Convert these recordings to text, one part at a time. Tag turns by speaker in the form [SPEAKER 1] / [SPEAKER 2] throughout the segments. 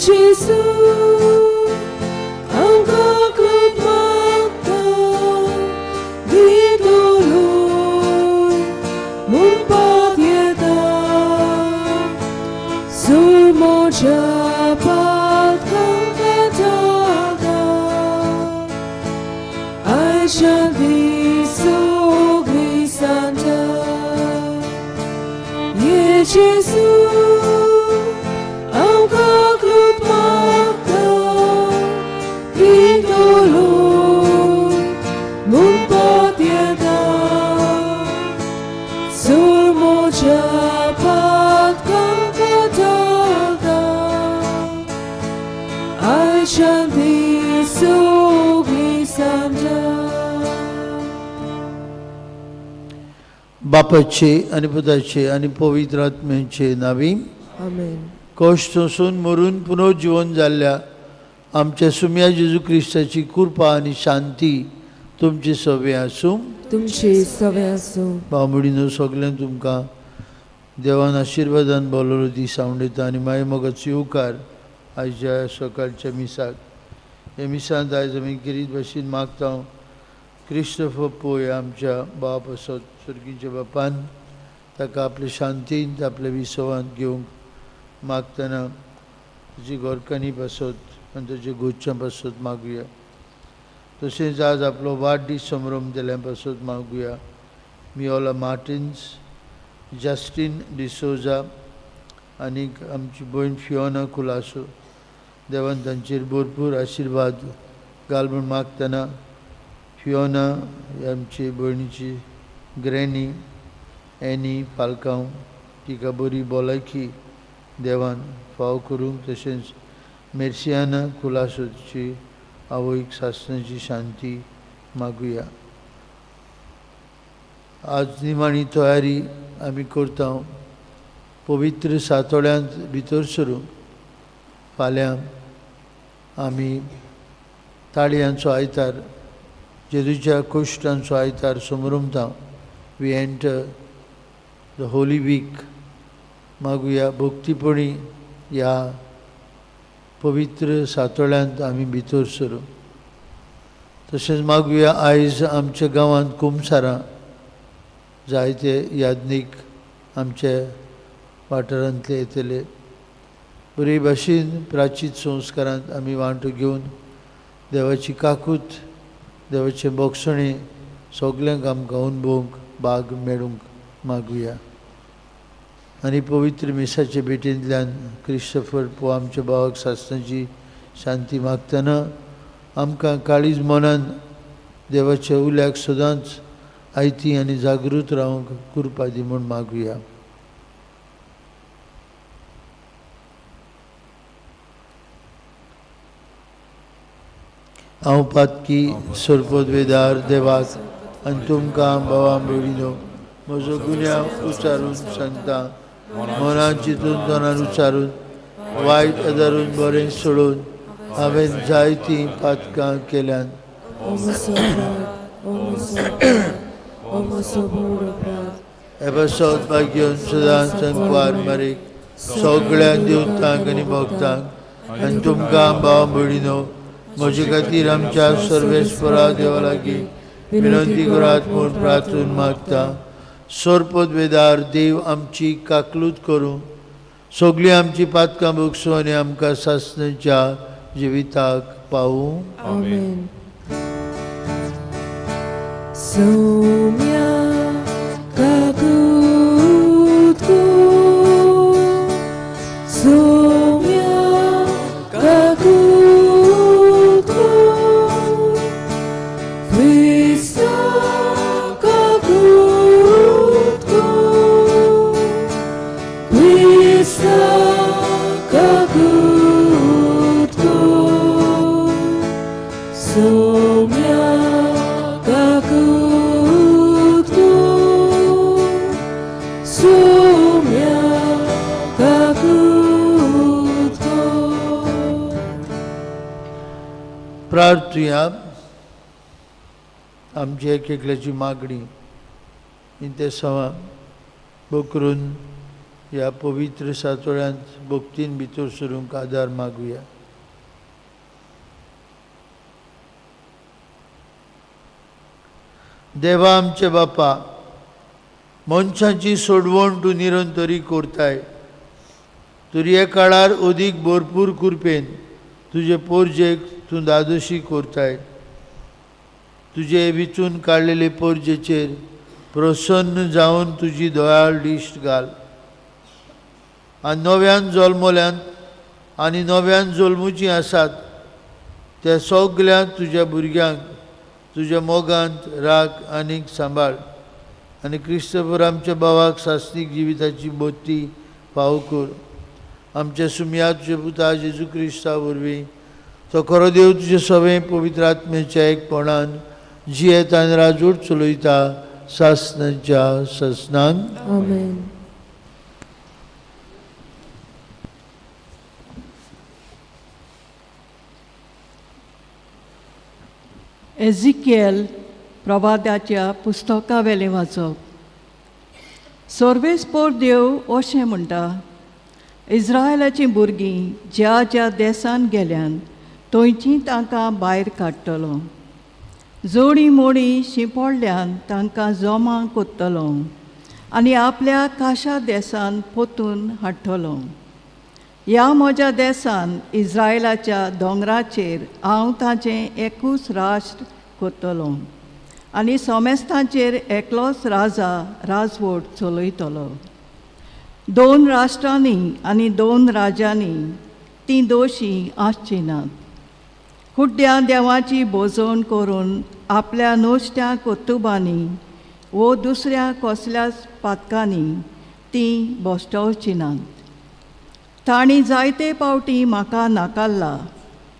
[SPEAKER 1] Jésus, encore Claude Martin, Vidoloi, mon padieta, sur mon chapat concretata, I shall be so glissanta, yeah, Jésus.
[SPEAKER 2] बापाचे आणि पुताचे आणि पवित्र आत्म्याचे नावी
[SPEAKER 1] आमेन.
[SPEAKER 2] कोष्ट सोसून मरून पुनरुज्जीवन जाल्ल्या आमच्या सुम्या जेजू ख्रिस्ताची कृपा आणि शांती तुमची सवय आसूं.
[SPEAKER 1] तुमची सवय आसूं.
[SPEAKER 2] बांबडीनो सगळ्यांक तुमकां देवान आशिर्वादान बोललो दीस आवडटा आनी मागीर मोगाचो येवकार आयच्या सकाळच्या मिसाक. हे मिसांत आयज आमी गिरीत भाशेन मागता क्रिस्तोफर पोय आमच्या बाप आसत सर्गीच्या बापान ताका आपले शांतीन आपल्या विसवान घेवंक मागतना ताची गोरकांनी पासत आनी ताच्या गोदच्या पासत मागुया. तशेंच आज आपलो वाडदीस समारंभ जाल्ल्या पासत मागुया. मिओला मार्टिन्स, जस्टीन डिसोजा आनीक आमची भयण फियोना कुलासो देवान तांचेर भरपूर आशिर्वाद घाल म्हूण मागतना फियोना आमची भयणीची ग्रॅनी एनी पालकांव तिका बरी भलायकी देवान फाव करूंक. तशेंच मेर्सियाना कुलासोची आवयक सासणाची शांती मागुया. आज निमाणी तयारी आमी करता पवित्र सातोळ्यांत भितर सरूंक. फाल्यां आमी ताळयांचो आयतार जेजूच्या कोश्टांचो आयतार समरुमता. We enter the holy week. मागुया भक्तीपणी ह्या पवित्र सातोळ्यांत आमी भितर सरूं. तशेंच मागुया आयज आमच्या गांवांत कुमसारां जायते यादनीक आमचे वाठारांतले येतले. बरे भाशेन प्राचीत संस्कारांत आमी वांटो घेवन देवाची काकूत देवाचे बोगसणे सगल्यांक आमकां अनुभवंक भाग मेळूंक मागुया. आनी पवित्र मिसाचे भेटेंतल्यान क्रिस्तोफर पो आमच्या भावाक सासणाची शांती मागतना आमकां काळीज मनान देवाच्या उल्याक सदांच आयती आनी जागृत रावंक कृपा दी म्हूण मागुया. हांव पातकी सरपोदवेदार देवाक आनी तुमकां भावां भयणीनो म्हजो गुन्यांव उच्चारून सांगता. मनान चिंतून तोंडान उच्चारून वायट आदारून बरें सोडून हांवें जायतीं पातकां केल्यान. एपासोत भाग्योन सदांच संकवार मारीक सगळ्या देवतांक आनी भक्तांक आनी तुमकां भावां भयणीनो म्हजे खातीर आमच्या सर्वेस्परा देवा लागीं विनंती करात म्हूण प्रार्थून मागता. सरपोदवेदार देव आमची काकलूत करूं सगळीं आमची पातकां भोगसूं आनी आमकां सासणेच्या जिविताक पावूं.
[SPEAKER 1] आमेन. सौम्या काकूत को सौम्या काकूत को क्रिस्ता काकूत को क्रिस्ता काकूत को सौम्या काकूत को सौम्या काकूत को.
[SPEAKER 2] प्रार्थुया. आमची एक एकल्याची मागणी इन ते सवा बकरून ह्या पवित्र सातोळ्यांत भक्तीन भितर सरूंक आदार मागुया. देवा आमचे बापा, मनशांची सोडवण तूं निरंतरी करताय. तरी हे काळार अदीक भरपूर कृपेन तुजे पोरजेक तूं दादोशी करताय. तुजे विचून काडलेले पोरजेचेर प्रसन्न जावन तुजी दयाळ दिश्ट घाल. आनी नव्यान जल्मल्यांत आनी नव्यान जल्मुची आसात त्या सगळ्या तुज्या भुरग्यांक तुज्या मोगांत राख आनीक सांबाळ. आनी क्रिस्तोफर आमच्या भावाक सासनीक जिविताची बोत्ती फावो कर. आमच्या सुमया तुजे पुता जेजू क्रिस्ता वरवीं तो खरो देव तुजे सवें पवित्र आत्म्याच्या एकपणान जियेत आनी राजवट चलयता सासनाच्या ससनान.
[SPEAKER 1] आमेन.
[SPEAKER 3] एजिकियल प्रवादाच्या पुस्तका वेलें वाचप. सर्वेस्पोर देव अशें म्हणटा, इस्रायलाचीं भुरगीं ज्या ज्या देशांत गेल्यान थंयची तांकां भायर काडटलो. जोडी मोडी शिंपडल्यान तांकां जमा कोत्तलो आनी आपल्या काशा देशांत पोतून हाडटलो. ह्या म्हज्या देशान इस्रायलाच्या दोंगराचेर हांव ताचें एकूच राष्ट्र कोत्तलो आनी सोमेस्तांचेर एकलोच राजा राजवट चलयतलो. 2 राष्ट्रांनी आनी 2 राजांनी तीं दोशी आसची नात. कुड्ड्या देवाची बोजवण करून आपल्या नोश्त्या कोतुबांनी वो दुसऱ्या कसल्याच पातकांनी तीं बोश्टवची नात. तांणी जायते पावटी म्हाका नाकारला,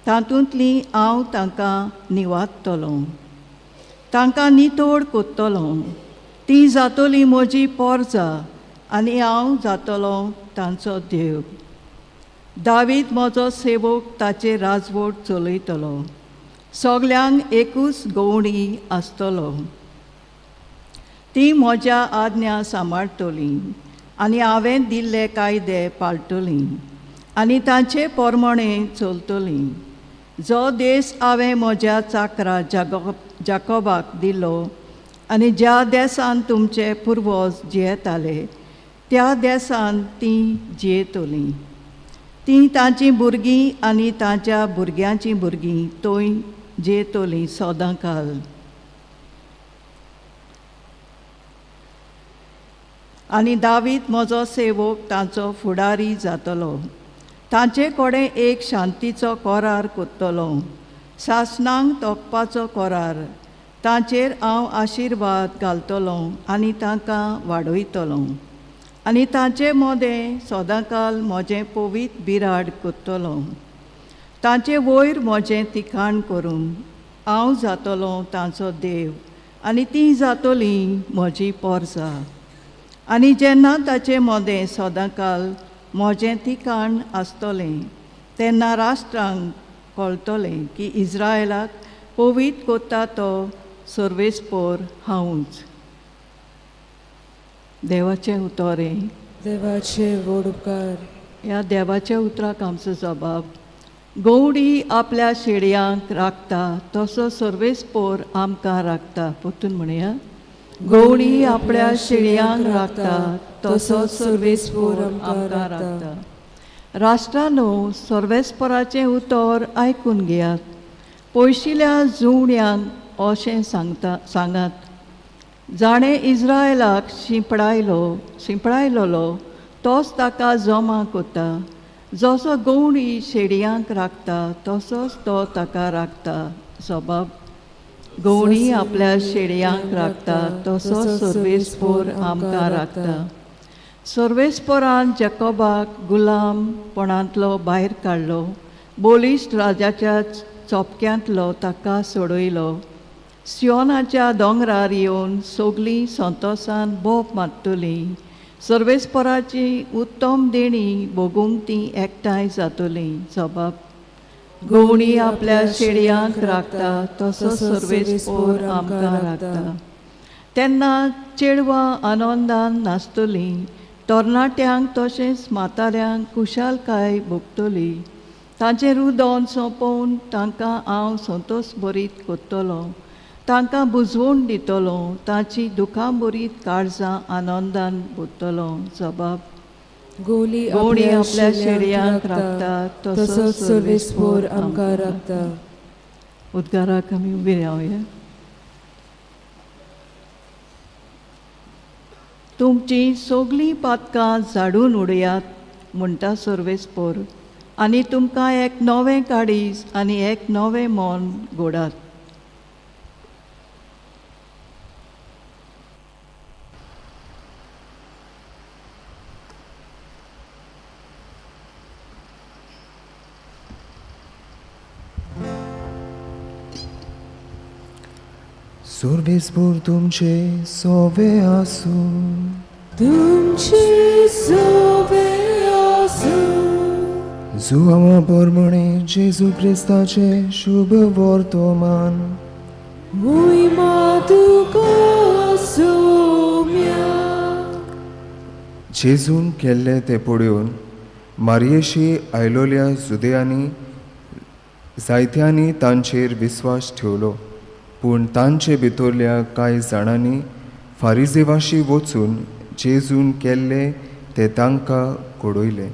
[SPEAKER 3] तातूंतली हांव तांकां निवाडटलों. तांकां नितोड कोत्तलो. ती जातली म्हजी पोरजां आनी हांव जातलो तांचो देव. दावीद म्हजो सेवक ताचे राजवट चलयतलो. सगल्यांक एकूच गवंडी आसतलो. ती म्हज्या आज्ञा सांबाळटली आनी हांवें दिल्ले कायदे पाळटलीं आनी तांचे पोरमणे चलतलीं. जो देश हांवें म्हज्या चाकरा जाकोबाक दिलो आनी ज्या देशांत तुमचे पुर्वज जियेताले त्या देशांत तीं जियेतलीं. तीं तांचीं भुरगीं आनी तांच्या भुरग्यांचीं भुरगीं थंय जियेतलीं सदांकाल. आनी दावीद म्हजो सेवक तांचो फुडारी जातलो. तांचे कडेन एक शांतीचो करार कोत्तलो, सासणांक तोखपाचो करार. तांचेर हांव आशिर्वाद घालतलो आनी तांकां वाडयतलो. आनी तांचे मोदें सदांकाल म्हजें पवित्र बिराड कोत्तलो. तांचे वयर म्हजें तिकाण करून हांव जातलो तांचो देव आनी तीं जातलीं म्हजी पोरजां. आनी जेन्ना ताचे मोदें सदांकाल म्हजें तिकाण आसतलें तेन्ना राष्ट्रांक कळटलें की इस्रायलाक पवित्र कोत्ता तो सर्वेस्पोर हांवूच. देवाचें उतोरें.
[SPEAKER 1] देवाचे व्हड उपकार.
[SPEAKER 3] ह्या देवाच्या उतराक आमचो जबाब. गवडी आपल्या शेडयांक राखता तसो सर्वेस्पोर आमकां राखता. पोतून म्हणया, गवडी आपल्या शेडयांक राखता तसो सर्वेस्पोर आमकां राखता. राष्ट्रांनो, सर्वेस्पोराचें उतर आयकून घेयात. पयशिल्ल्या जुवण्यांक अशें सांगात, जाणें इस्रायलाक शिंपडायलोलो तोच ताका जमा कोत्ता. जसो गवडी शेडयांक राखता तसोच तो ताका राखता. जबाब. गवडी आपल्या शेडयांक राखता तसो सर्वेस्पोर आमकां राखता. सर्वेस्पोरान जॅकोबाक गुलामपणांतलो भायर काडलो. बोलिश्ट राजाच्या चोपक्यांतलो ताका सोडयलो. सियोनाच्या दोंगरार येवन सगलीं संतोशान बोब मारतलीं. सर्वेस्पोराची उत्तम देणी भोगूंक तीं एकठांय जातलीं. जबाब. गवणी आपल्या शेडयांक राखता तसो सर्वेस्पोर आमकां राखता. तेन्ना चेडवां आनंदान नाचतलीं. तरणाट्यांक तशेंच म्हाताऱ्यांक कुशालकाय भोगतली. तांचें रुदन सोंपोवन तांकां हांव संतोश बरीत कोत्तलों. तांकां बुजवून दितलो. तांची दुखां बरीत काळजां आनंदान भरतलो. जबाब.
[SPEAKER 1] गोली
[SPEAKER 3] गोडी आपल्या
[SPEAKER 1] शेळयांक
[SPEAKER 3] शेळयांक
[SPEAKER 1] राखता,
[SPEAKER 3] राखता,
[SPEAKER 1] तसोच सर्वेस्पोर आमकां राखता.
[SPEAKER 3] उद्गाराक आमी उबी रावया. तुमची सगलीं पातकां झाडून उडयात म्हणटा सर्वेस्पोर, आनी तुमकां एक नवें काडीज आनी एक नवें मोन घोडात.
[SPEAKER 4] सर्वेस्पोर तुमचे सोवे आसूं.
[SPEAKER 1] तुमचे सोवे आसूं.
[SPEAKER 4] जुआवा पोरमणे जेजू क्रिस्ताचे शुभ वर्तमान.
[SPEAKER 1] मोहिमा तुका सोम्या.
[SPEAKER 4] जेजून केल्ले ते पळोवन मारयेशी आयलोल्या जुदेयांनी जायत्यांनी तांचेर विस्वास ठेवलो. पूण तांचे भितरल्या कांय जाणांनी फारिजेवाशी वचून जेजून केल्ले ते तांकां कळयले.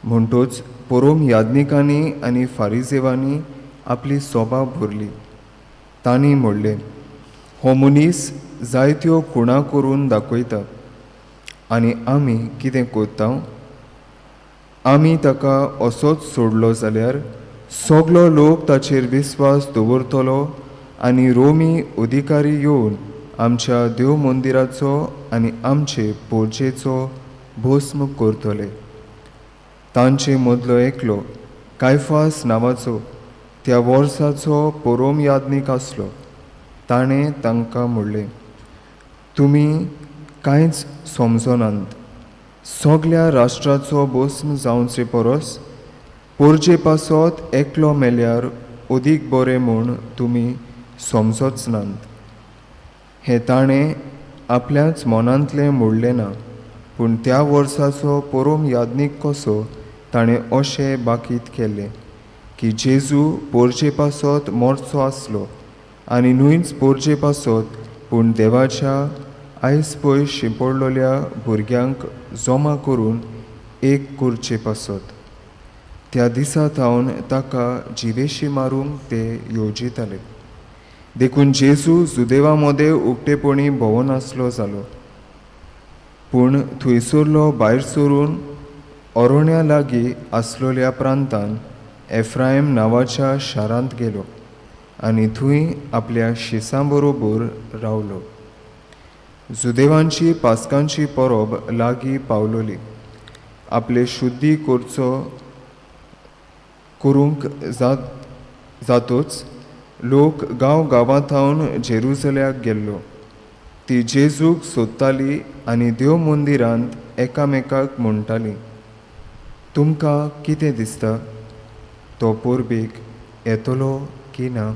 [SPEAKER 4] म्हणटूच परोम याज्ञिकांनी आनी फारिजेवांनी आपली सभा भरली. तांणी म्हणलें, हो मनीस जायत्यो खुणां करून दाखयता, आनी आमी कितें कोत्ता? आमी ताका असोच सोडलो जाल्यार सगलो लोक ताचेर विस्वास दवरतलो आनी रोमी अधिकारी येवन आमच्या देव मंदिराचो आनी आमचे पोरचेचो भस्म करतले. तांचे मदलो एकलो कायफास नांवाचो त्या वर्साचो परोम याज्ञीक आसलो. ताणें तांकां म्हणलें, तुमी कांयच समजनात. सगल्या राष्ट्राचो भस्म जावचे परस पोरचे पासत एकलो मेल्यार अदीक बरें म्हूण तुमी समजच नात. हें ताणें आपल्याच मनांतलें म्हणलें ना, पूण त्या वर्साचो परोम याज्ञीक कसो ताणें अशें बाकीत केलें की जेजू पोरचे पासत मरचो आसलो आनी न्हूच पोरचे पासत पूण देवाच्या आयज पळय शिंपडलेल्या भुरग्यांक जमा करून एक करचे पासत. त्या दिसा थावन ताका जिवेशी मारूंक ते येवजिताले. देखून जेजू जुदेवा मदें उक्तेपणी भोंवनासलो जालो, पूण थंयसरलो भायर सरून अरोण्या लागीं आसलोल्या प्रांतान एफ्रायम नांवाच्या शारांत गेलो आनी थंय आपल्या शिसां बरोबर रावलो. जुदेवांची पास्कांची परब लागीं पावलोली. आपले शुद्धी करूंक जातोच लोक गांवांतावन जेरुसल्याक गेल्लो. ती जेजूक सोदताली आनी देव मंदिरांत एकामेकाक म्हणटाली, तुमकां कितें दिसता? तो पोरबीक येतलो की ना?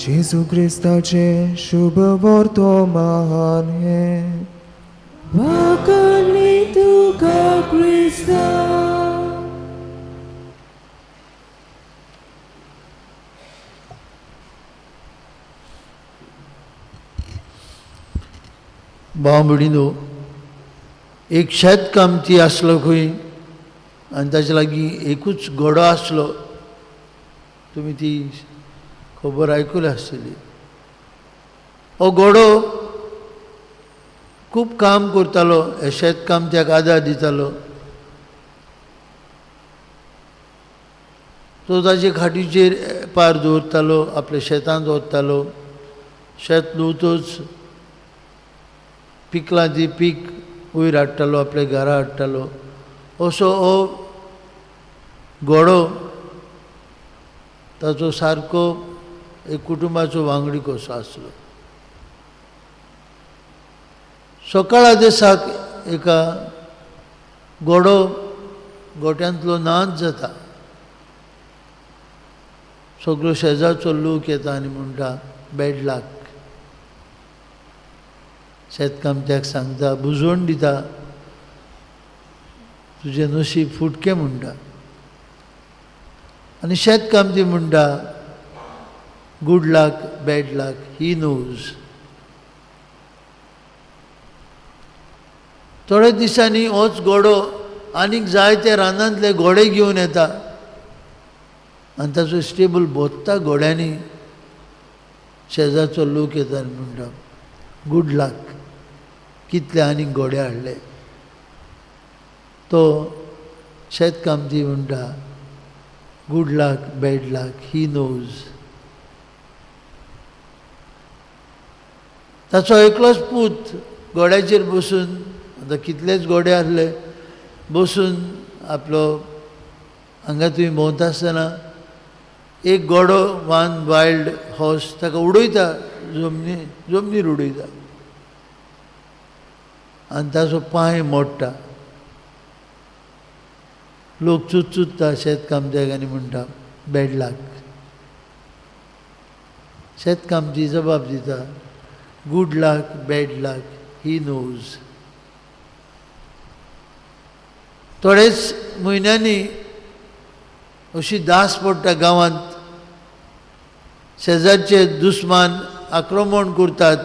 [SPEAKER 4] जेजू क्रिस्ताचे शुभ वर्तमान हें.
[SPEAKER 1] वाकणी तुका क्रिस्ता.
[SPEAKER 2] भाव भयणीनो, एक शेत कामती आसलो खंय आनी ताचे लागीं एकूच घोडो आसलो. तुमी ती खबर आयकूली आसतली. हो घोडो खूब काम करतालो, हे शेतकामत्याक आदार दितालो. तो ताचे खाटीचेर पार दवरतालो, आपल्या शेतांत वतालो. शेत लुवतोच पिकलां ती पीक वयर हाडटालो, आपल्या घरा हाडटालो. असो हो घोडो ताचो सारको एक कुटुंबाचो वांगडी कसो आसलो. सकाळा दिसाक एका गोट्यांतलो नाच जाता. सगळो शेजारचो लोक येता आनी म्हणटा बॅड लक. शेतकामत्याक सांगता, बुजवण दिता, तुजें नशीब फुटकें म्हणटा. आनी शेतकामती म्हणटा, good luck bad luck who knows. थोड्या दिसांनी होच घोडो आनीक जायते रानांतले घोडे घेवन येता आनी ताचो स्टेबल भोत्ता घोड्यांनी. शेजारचो लोक येता आनी म्हणटा, गूड लक, कितले आनीक घोडे हाडले. तो शेतकामती म्हणटा, good luck bad luck who knows. ताचो एकलोच पूत घोड्याचेर बसून, आतां कितलेच घोडे आसले, बसून आपलो हांगा तुमी भोंवता आसतना एक घोडो वन वायल्ड हॉर्स ताका उडयता, जमनीर उडयता आनी ताचो पांय मोडटा. लोक चुचुत्ता शेतकामत्याक आनी म्हणटा, बॅड लक. शेतकामती जबाब दिता, good luck bad luck who knows. थोडेच म्हयन्यांनी अशी दास पडटा गांवांत. शेजारचे दुस्मान आक्रमण करतात.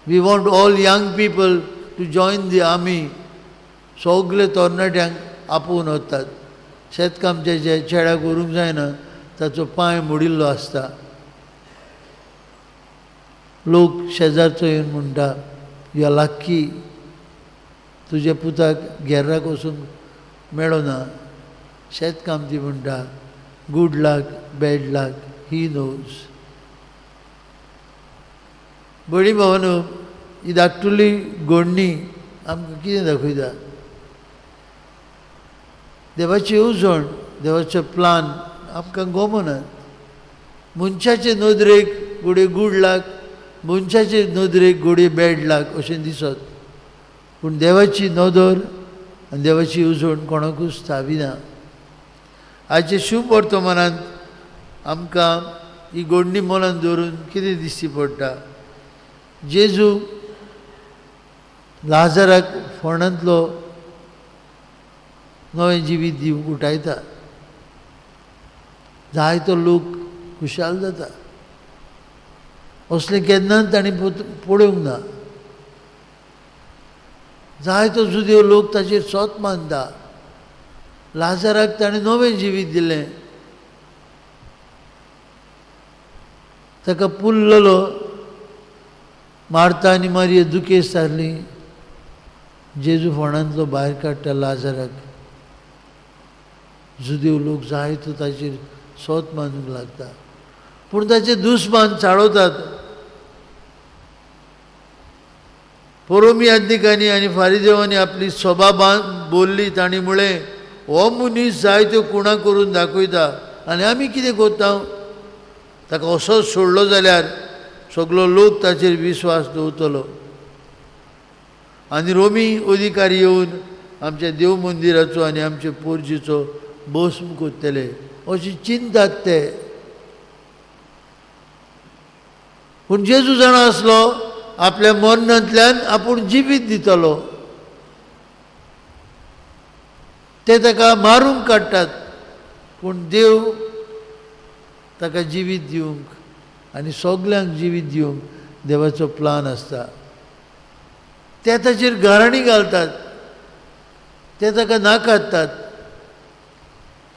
[SPEAKER 2] We want all young people to join the army. सगळे तरणाट्यांक आपोवन वतात. शेतकामत्याचे चेड्याक व्हरूंक जायना, ताचो पांय मोडिल्लो आसता. लोक शेजारचो येवन म्हणटा, यू आर लक्की, तुजे पुताक घेर्राक वचूंक मेळो ना. शेतकामती म्हणटा, good luck bad luck who knows. बडी भावानो, ही धाकटुली घोडणी आमकां कितें दाखयता? देवाची येवजण, देवाचो प्लान आमकां गमनात. मनशाचे नदरेक घोडये गूड लक, मनशाचे नदरेक घोडये बॅड लक अशें दिसत. पूण देवाची नदर आनी देवाची येवजण कोणाकूच थाविना. आयचे शुभ वर्तमानांत आमकां ही घोडणी मनांत दवरून कितें दिश्टी पडटा? जेजू लाजाराक फोंडांतलो नवें जिवीत दिवंक उठयता. जायतो लोक खुशाल जाता. असलें केन्नाच ताणें पळोवंक ना. जायतो जुदेव लोक ताचेर सोत मानता. लाजाराक ताणें नवें जिवीत दिलें. ताका पुल्ललो. मार्ता आनी मारिया दुखेस्त जाली. जेजू फोंडांतलो भायर काडटा लाजाराक. जुदेव लोक जायतो ताचेर सोत मानूंक लागता. पूण ताचे दुस्मान चाळवतात. परोमी याज्ञिकांनी आनी फारिदेवांनी आपली सभा बोल्ली. तांणी म्हळें, हो मनीस जायत्यो कुणां करून दाखयता आनी आमी कितें करता? ताका असोच सोडलो जाल्यार सगलो लोक ताचेर विस्वास दवरतलो आनी रोमी अधिकारी येवन आमच्या देव मंदिराचो आनी आमचे पोरजीचो भस्म करतले अशी चिंतात ते. पूण जेजू जाणा आसलो आपल्या मरणांतल्यान आपूण जिवीत दितलो. ते ताका मारूंक काडटात. पूण देव ताका जिवीत दिवंक आनी सगल्यांक जिवीत दिवंक देवाचो प्लान आसता. ते ताचेर गाराणी घालतात. ते ताका नाकारतात.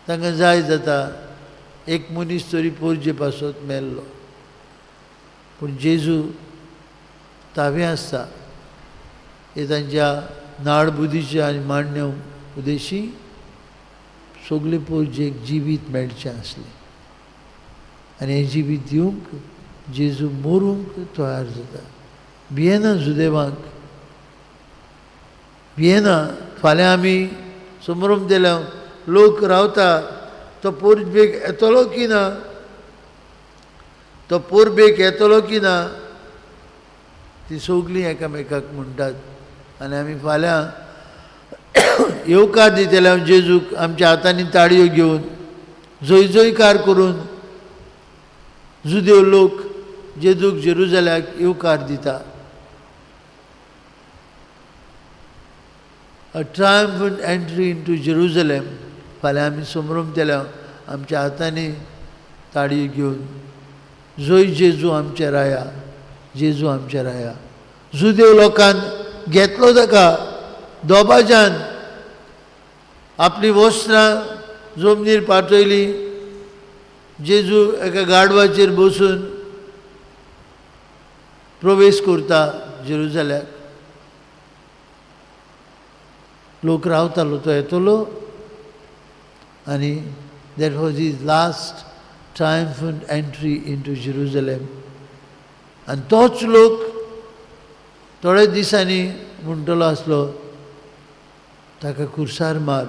[SPEAKER 2] तांकां जाय जाता एक मनीस तरी पोरजे पासत मेल्लो. पूण जेजू ताबे आसता. हे तांच्या नाडबुदीच्या आनी मांडण्या उदेशी सगले पोरजेक जिवीत मेळचें आसलें. आनी हें जिवीत दिवंक जेजू मरूंक तयार जाता. भियेना जुदेवांक. भियेना. फाल्यां आमी समारंभ दिल्या लोक रावता. तो पोरबेक येतलो की ना? तो पोरबेक येतलो की ना? ती सगलीं एकामेकाक म्हणटात. आनी आमी फाल्यां येवकार दितले जेजूक आमच्या हातांनी ताळयो घेवन जय जयकार करून जुदेव लोक जेजूक जेरुजल्याक येवकार दिता. a triumphant entry into Jerusalem. फाल्यां आमी समरून आमच्या हातांनी ताळी घेवन जय जेजू आमचे राया, जेजू आमचे राया. जुदेव लोकान घेतलो ताका दोबाज्यान आपली वस्त्रां जमनीर पातयली. जेजू एका गाडवाचेर बसून प्रवेश करता जेरुसलेमाक. लोक रावतालो तो येतलो आनी that was his last triumphant entry into Jerusalem. आनी तोच लोक थोडे दिसांनी म्हणटलो आसलो ताका कुर्सार मार,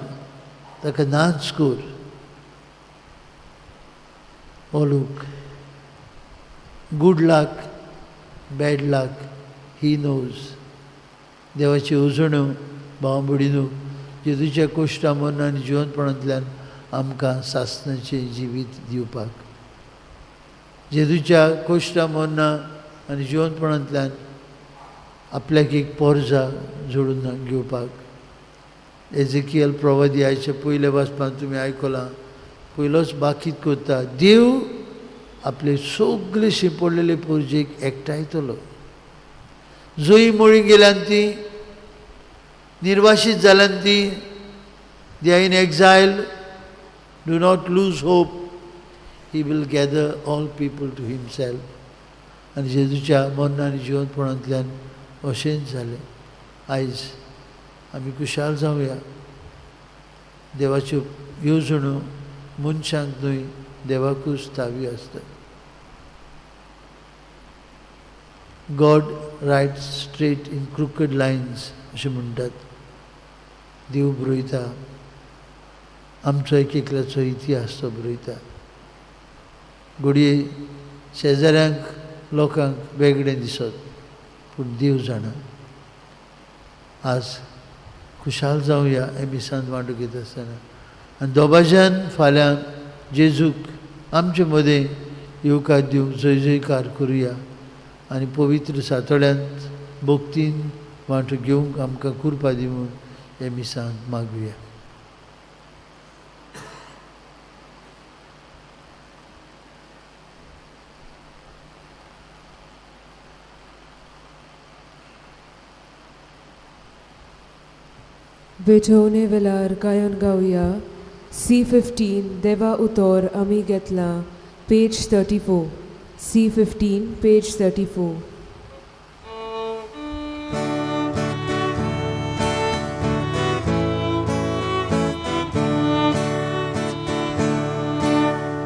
[SPEAKER 2] ताका नाच कर. Oh look, good luck, bad luck, he knows. देवाची उजवणो भाव भयणीनो, जेजूच्या कोश्टा मरना आनी जिवंतपणांतल्यान आमकां सासणाचें जिवीत दिवपाक, जेजूच्या कोश्टा मरना आनी जिवंतपणांतल्यान आपल्याक एक पोरजा जोडून घेवपाक. एझेकियल प्रवादी आयच्या पयल्या वाचपान तुमी आयकलां, पयलोच बाकीत करता देव आपले सगळे शिंपडलेले पोरजेक एकठांयतलो. जोई मळी गेल्यान ती निर्वाशीत जाल्यान ती, they are in exile, do not lose hope. He will gather all people to himself. आनी जेजूच्या मरना आनी जिवंतपणांतल्यान अशेंच जालें. आयज आमी खुशाल जावया. देवाच्यो येवजण्यो मनशांक न्हय देवाकूच थावी आसता. God writes straight in crooked lines अशें म्हणटात. देव बरयता, आमचो एक एकल्याचो इतिहास तो बरयता. घडये शेजाऱ्यांक लोकांक वेगळें दिसत, पूण देव जाणा. आज खुशाल जावया हे मिसांत वांटो घेत आसतना. आनी दोबाज्यान फाल्यां जेजूक आमचे मदें येवकार दिवंक जय जयकार करुया आनी पवित्र सातोड्यांत भक्तीन वांटो घेवंक आमकां कृपा दिवून हे मिसांत मागुया.
[SPEAKER 1] बेठवणे वेळार गायन गावया. C15 देवा उतोर आमी घेतला, पेज 34. C15 page 34.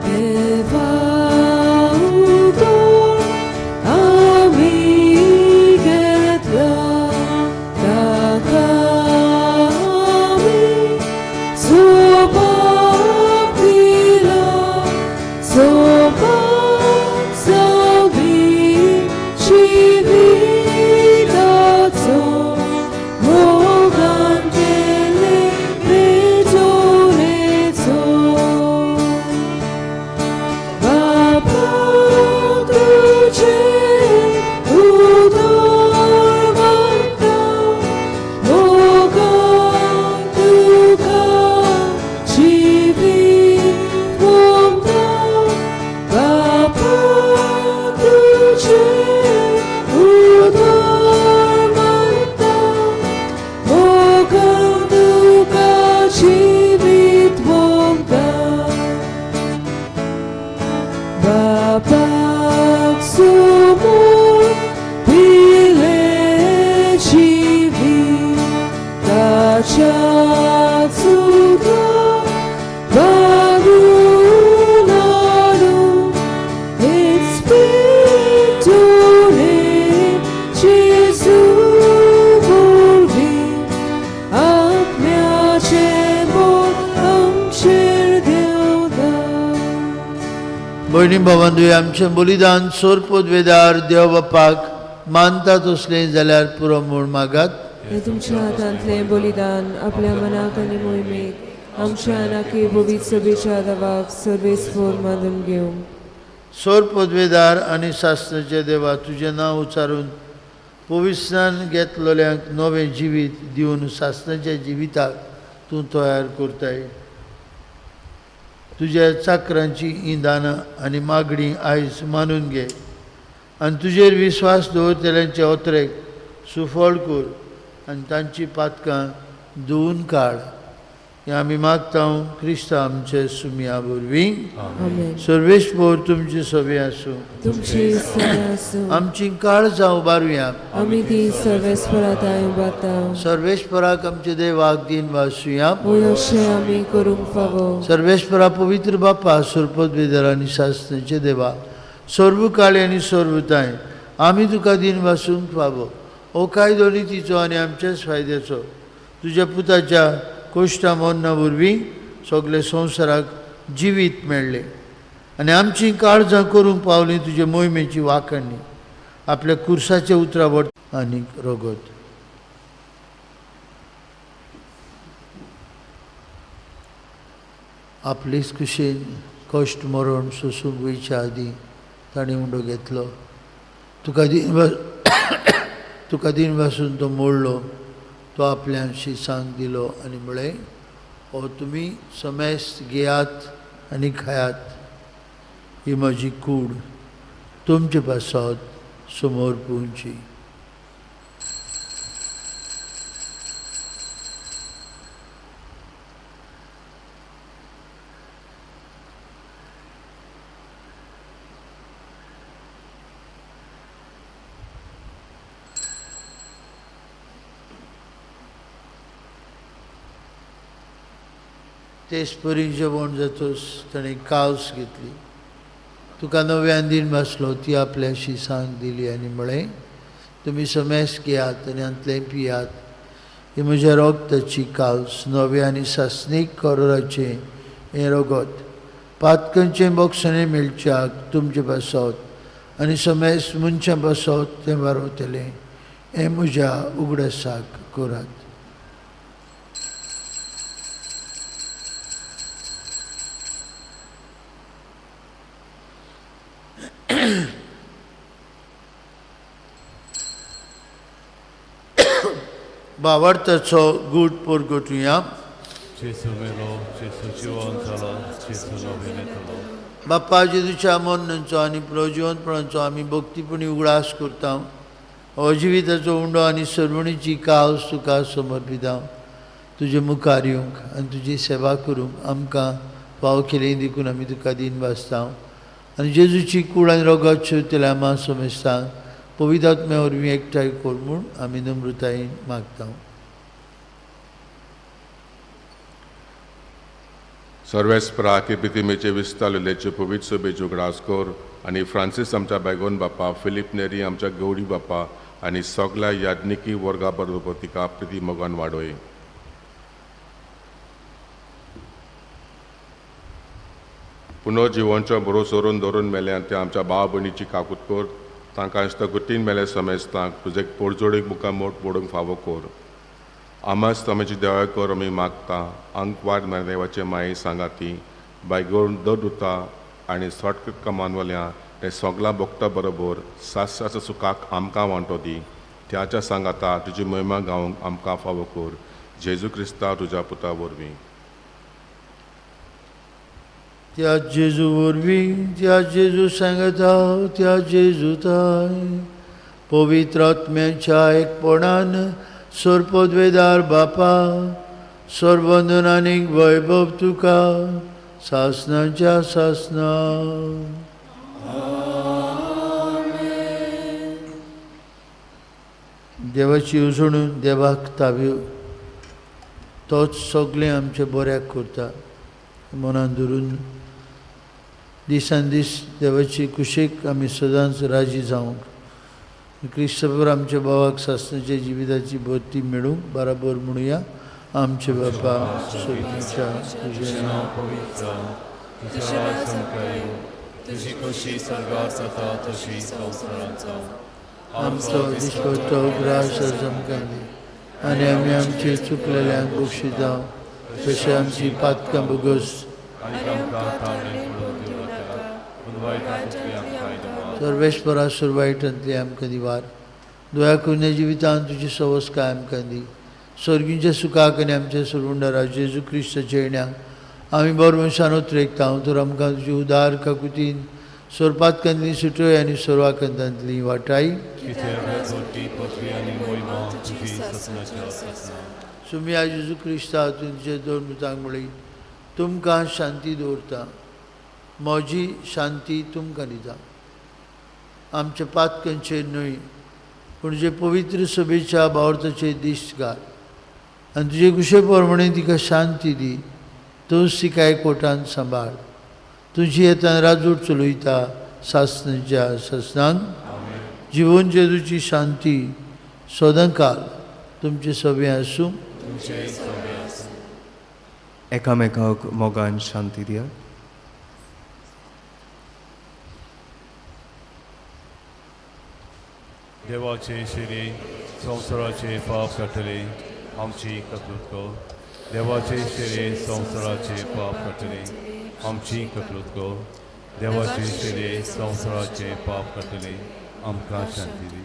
[SPEAKER 1] देवा उतोर आमी घेतला, ताका
[SPEAKER 2] भयणी भावांनो, आमचें बलिदान सोरपोत वेदार देव बापाक मानता तसलें जाल्यार पुरो म्हूण मागात.
[SPEAKER 1] हे तुमच्या हातांतलें बलिदान आपल्या मनाक आनी मोहिमेक आमच्या नाकी भोवीत सभेच्या दावाक सर्वेस्पोर मानून घेवंक.
[SPEAKER 2] सोर पदवेदार आनी शास्त्राचे देवा, तुजें नांव उच्चारून पवित्रान घेतलेल्यांक नवें जिवीत दिवन सासणाच्या जिविताक तूं तयार करताय. तुज्या चाकरांची ही दानां आनी मागणी आयज मानून घे आनी तुजेर विस्वास दवरतल्यांचे ओतरेक सुफळ कर आनी तांची पातकां धुवन काड. हें आमी मागता क्रिस्ता आमचे सुमया वरवीं.
[SPEAKER 1] आमेन.
[SPEAKER 2] सर्वेस्पोर तुमचे सोबे आसूं.
[SPEAKER 1] तुमची सेवा आसूं.
[SPEAKER 2] आमची काळजां उबारुया.
[SPEAKER 1] आमी ती सर्वेस्पराताय उबारता.
[SPEAKER 2] सर्वेस्पराक आमचे देवाक दिन वासुया.
[SPEAKER 1] अशें आमी करूंक फावो.
[SPEAKER 2] सर्वेस्परा पवित्र बापा सुरपदवेदर आनी शास्त्रांचे देवा सर्व काळे आनी सर्वताय आमी तुका दिन वासूंक फावो. हो कायदो नितीचो आनी आमच्याच फायद्याचो तुज्या पुताच्या कोश्टा मोन्ना वरवीं सगळे संवसाराक जिवीत मेळ्ळे आनी आमची काळजां करूंक पावली तुजे मोहिमेची वाखणणी आपल्या कुर्साचे उतरावट आनी रोगत. आपलीच कुशीन कश्ट मरण सोसूंक वयच्या आदीं ताणें उंडो घेतलो. तुका दिन वासून तो मोडलो. तो आपल्या शिसांक दिलो आनी म्हळें हो तुमी समेस्त घेयात आनी खायात. ही म्हजी कूड तुमचे पासत समोर पुंची. तेच परी जेवण जातोच ताणें कावस घेतली. तुका नव्यान दिन वाचलो ती आपल्या शिसांक दिली आनी म्हळें तुमी समेस घेयात आनी हांतलें पियात. ही म्हज्या रोगताची कावस नवे आनी सासणीक कोराचें हें रोगत पातकांचें बोगसणें मेळच्याक तुमचे पासत आनी समेस मनशां पासत तें वारवतलें. हें म्हज्या उगडासाक करात. भावार्थाचो गूट परगटुया. बाप्पा जेजूच्या मोन्नांचो आनी प्रजिवंतपणाचो आमी भक्तीपणी उगडास करता. अजिविताचो उंडो आनी सर्वणीची कावस तुका समर्पिता. तुजे मुखार येवंक आनी तुजी सेवा करूंक आमकां फाव केलें देखून आमी तुका दिन वाचता. आनी जेजूची कूड आनी रोगात शिवतले आमा समेस्ता पवित्र आत्म्या वरवीं एकठांय कर म्हूण आमी नम्रतायेन मागता.
[SPEAKER 5] सर्वेस्परा पितिमेचे विस्तारलेचे पवित्र सभेचे उगडास कर आनी फ्रांसीस आमच्या बेगोन बापा, फिलीप नेरी आमच्या गौडी बापा आनी सगळ्या याज्ञिकी वर्गा बरोबर तिका प्रिती मोगान वाडोय. पुनर्जिवनच्या भरोसोरून धरून मेल्यान त्या आमच्या भाव भयणीची काकूट कर. तांकां इश्तगुतीन मेले समेस्तांक तुजे पोरजोडीक मुखार मोठ पडूंक फावो कर. आमाच तमेची देवाय कर आमी मागता. अंकवाद देवाचे माये सांगाती बायगोन दर आनी सटक कमानवाल्या ते सगळ्या भक्ता बरोबर सासऱ्याच्या सुखाक आमकां वांटो दी. त्याच्या सांगाता तुजी महिमा गावंक आमकां फावो कर. जेजू क्रिस्ता तुज्या पुता वरवीं.
[SPEAKER 2] त्या जेजू वरवीं त्या जेजू सांगता त्या जेजूताय पवित्र आत्म्याच्या एकपणान सर्पद्वेदार बापा सर्वंदन आनी वैभव तुका सासणाच्या सासना. देवाची उजळून देवाक ताब्यो तोच सगळें आमचे बऱ्याक करता. मनान धरून दिसान दीस देवाची कुशीक आमी सदांच राजी जावंक क्रिस्तभर आमच्या भावाक सासणाच्या जिविताची भरती मेळूंक बराबर म्हणुया. आमचे बापा स्वर्गीच्या तुजें नांव पवित्र
[SPEAKER 6] तुजी कशी स्वर्गार जाता तशी संवसारांत जावं.
[SPEAKER 2] आमचो दिसपट्टो ग्रास आमकां दी आनी आमी आमचे चुकलेल्यांक बक्षिता तशें आमची पातकां बोगस सर्वेस्परा सुरवायटांतली आमकां दिवार दोया करून जिवितांत तुजी सवस कायम कंदी स्वर्गींच्या सुखाक आनी आमच्या सुरवंडरा जेजू क्रिस्ताच्या येण्याक आमी बरो मनशान उतरेकता तर आमकां तुजी उदार काकुतीन स्वरपात कंदली सुटोय आनी सर्वाकंतांतली वाटाई सुमी आज जेजू क्रिस्ता तुमचे दोन मुतांक म्हळी तुमकां शांती दवरता म्हजी शांती तुमकां दिता आमच्या पातकांचेर न्हय पूण जे पवित्र सभेच्या भावर्थाचे दिश्टकार आनी तुजे कुशे प्रमाणे तिका शांती दी तूंच तिका एकवटान सांबाळ तुजी येतान राजूट चलयता सासणाच्या सासणांक जिवन जेजूची शांती सदांकाल तुमचे सभे आसूं
[SPEAKER 4] एकामेकाक मोगान शांती दिया.
[SPEAKER 6] देवाचे शिरे संवसाराचे पाप काटले आमची कतलूत कर. देवाचे शिरे संवसाराचे पाप काटले आमची कतलूत कर. देवाचे शिरे संवसाराचे पाप काटले आमकां शांती दी.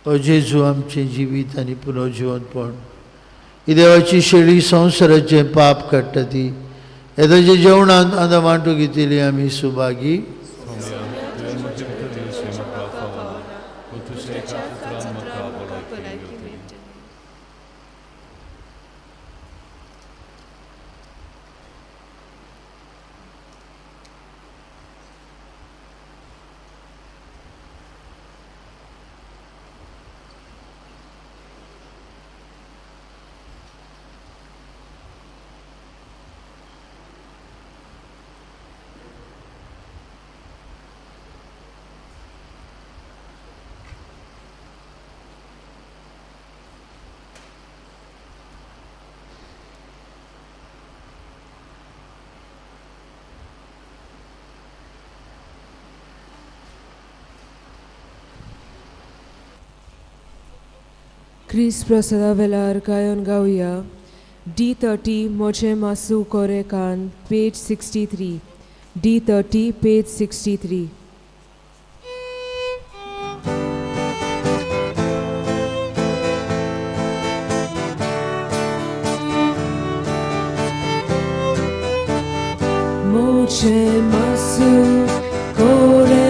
[SPEAKER 2] ओ जेजू आमचे जिवीत आनी पुनर्जिवनपण ही देवाची शेळी संवसाराचे पाप काडटा ती येदाच्या जेवणांत आदां वांटो घेतिली आमी सुभागी.
[SPEAKER 1] ख्रिस्त प्रसादा वेळार गायन गावया D30 मोचे मासू कोरे कान पेज 63. D30 page 63. मोचे मासू कोरे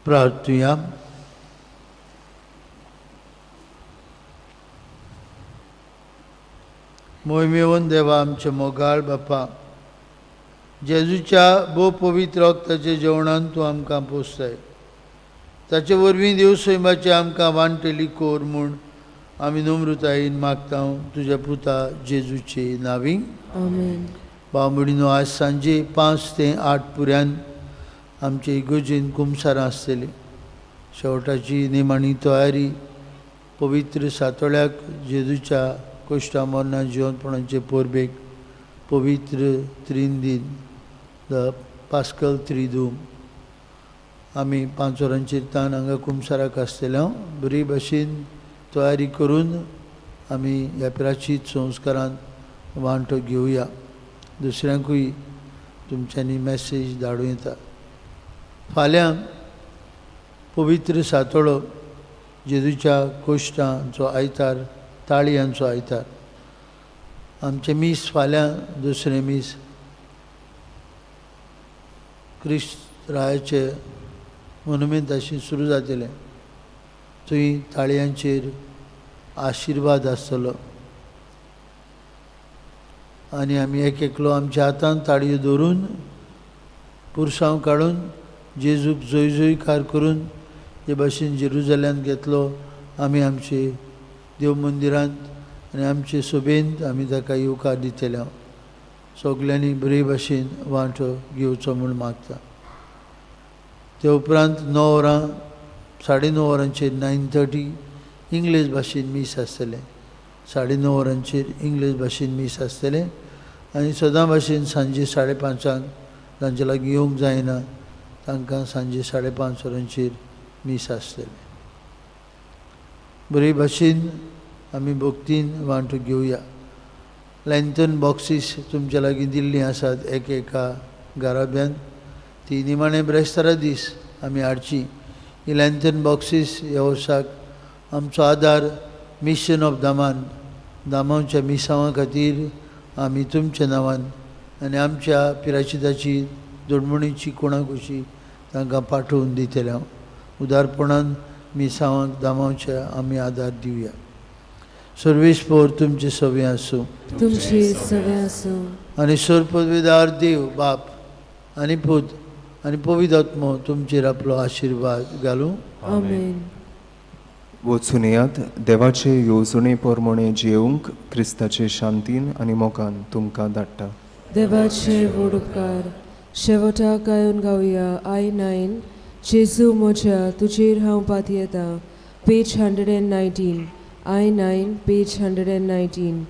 [SPEAKER 2] प्रार्थुया. मोहिमेवन देवा आमचे मोगाळ बापा, जेजूच्या भोव पवित्र रक्ताच्या जेवणान तूं आमकां पोसताय. ताचे वरवीं देव सैमाचे आमकां वांटेली कोर म्हूण आमी नम्रतायेन मागता तुज्या पुता जेजूचे नांवी.
[SPEAKER 1] आमेन.
[SPEAKER 2] भाव भयणीनो, आज सांजे 5 ते 8 पुऱ्यान आमचे इगोजेन कुमसारां आसतली. शेवटाची निमाणी तयारी पवित्र सातोळ्याक जेजूच्या कोश्टा मरणा जिवंतपणाचे पोरबेक पवित्र त्रीन दिन द पास्कल त्रिदूम आमी 5 वरांचेर तान हांगा कुमसाराक आसतले. बरी भाशेन तयारी करून आमी ह्या प्राचीत संस्कारांत वांटो घेवया. दुसऱ्यांकूय तुमच्यांनी मॅसेज धाडूं येता. फाल्यां पवित्र सातोळो, जेजूच्या कोश्टांचो आयतार, ताळयांचो आयतार. आमचे मीस फाल्यां दुसरें मीस क्रिस्त रायाचे मोनुमेंट अशें सुरू जातलें. थंय ताळयांचेर आशिर्वाद आसतलो आनी आमी एक एकलो आमच्या हातांत ताळयो दवरून पुरसांव काडून जेजूक जयकार करून जे भाशेन जेरुजल्यान घेतलो आमी आमचे देव मंदिरांत आनी आमचे सभेंत आमी ताका येवकार दितले. सगल्यांनी बरे भाशेन वांटो घेवचो म्हूण मागता. ते उपरांत 9 वरां 9:30 वरांचेर 9:30 इंग्लीश भाशेन मीस आसतलें. 9:30 वरांचेर इंग्लीश भाशेन मीस आसतलें आनी सदां भाशेन सांजे 5:30 तांचे लागीं येवंक जायना तांकां सांजे 5:30 वरांचेर मीस आसतलें. बरे भाशेन आमी भक्तीन वांटो घेवया. लँथन बॉक्सीस तुमच्या लागीं दिल्लीं आसात एका घराब्यान. ती निमाणे ब्रेस्तारा दीस आमी हाडची. ही लँथन बॉक्सीस ह्या वर्साक आमचो आदार मिशन ऑफ दामान, दामांच्या मिसांवा खातीर आमी तुमच्या नांवान आनी आमच्या पिराचिताची जोडमणीची कोणाक अशी तांकां पाठोवन दितले. उदारपणान मिसांवांक दामांच्या आमी आदार दिवया. सर्वेस्पोर तुमचे सवे आसूं.
[SPEAKER 1] तुमची सवे आसूं.
[SPEAKER 2] आनी सर्पदवेदार देव बाप आनी पूत आनी पवित्र आत्मो तुमचेर आपलो आशिर्वाद घालूं.
[SPEAKER 1] आमेन.
[SPEAKER 4] वचून येयात, देवाचे येवजणे पोरमोणे जेवंक क्रिस्ताचे शांतीन आनी मोगान तुमकां धाडटा.
[SPEAKER 1] देवाचे व्हड उपकार शेवटाक गायन गावया. I9 जेजू म्हज्या तुजेर हांव पातयेतां. पेज 119. I9 page 119.